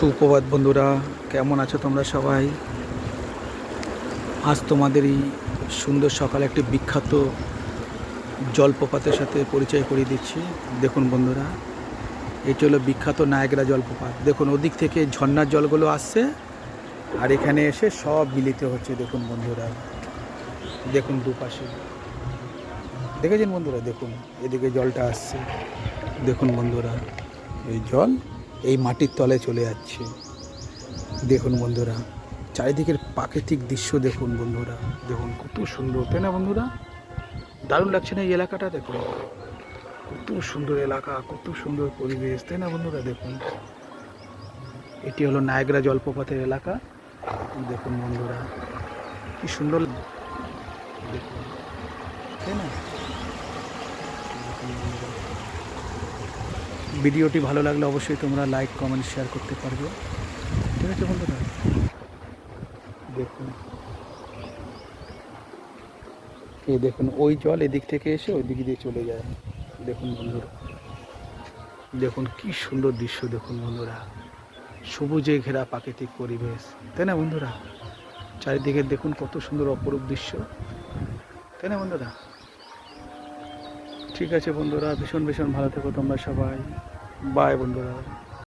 সুপ্রভাত বন্ধুরা, কেমন আছো তোমরা সবাই? আজ তোমাদের এই সুন্দর সকালে একটি বিখ্যাত জলপ্রপাতের সাথে পরিচয় করিয়ে দিচ্ছি। দেখুন বন্ধুরা, এটি হলো বিখ্যাত নায়াগ্রা জলপ্রপাত। দেখুন ওদিক থেকে ঝর্ণার জলগুলো আসছে আর এখানে এসে সব মিলিত হচ্ছে। দেখুন বন্ধুরা, দেখুন দুপাশে দেখেছেন বন্ধুরা, দেখুন এদিকে জলটা আসছে। দেখুন বন্ধুরা, এই জল এই মাটির তলে চলে যাচ্ছে। দেখুন বন্ধুরা, চারিদিকের প্রাকৃতিক দৃশ্য দেখুন বন্ধুরা, দেখুন কত সুন্দর, তাই না বন্ধুরা? দারুণ লাগছে না এই এলাকাটা? দেখুন কত সুন্দর এলাকা, কত সুন্দর পরিবেশ, তাই না বন্ধুরা? দেখুন এটি হলো নায়াগ্রা জলপ্রপাতের এলাকা। দেখুন বন্ধুরা কি সুন্দর, দেখুন, তাই না? দেখুন বন্ধুরা, ভিডিওটি ভালো লাগলে অবশ্যই তোমরা লাইক কমেন্ট শেয়ার করতে পারবে, ঠিক আছে বন্ধুরা? দেখুন এই দেখুন ওই জল এদিক থেকে এসে ওই দিক দিয়ে চলে যায়। দেখুন বন্ধুরা, দেখুন কি সুন্দর দৃশ্য। দেখুন বন্ধুরা, সবুজে ঘেরা প্রাকৃতিক পরিবেশ, তাই না বন্ধুরা? চারিদিকে দেখুন কত সুন্দর অপরূপ দৃশ্য, তাই না বন্ধুরা? ঠিক আছে বন্ধুরা, ভীষণ ভীষণ ভালো থেকো তোমরা সবাই। বাই বন্ধুরা।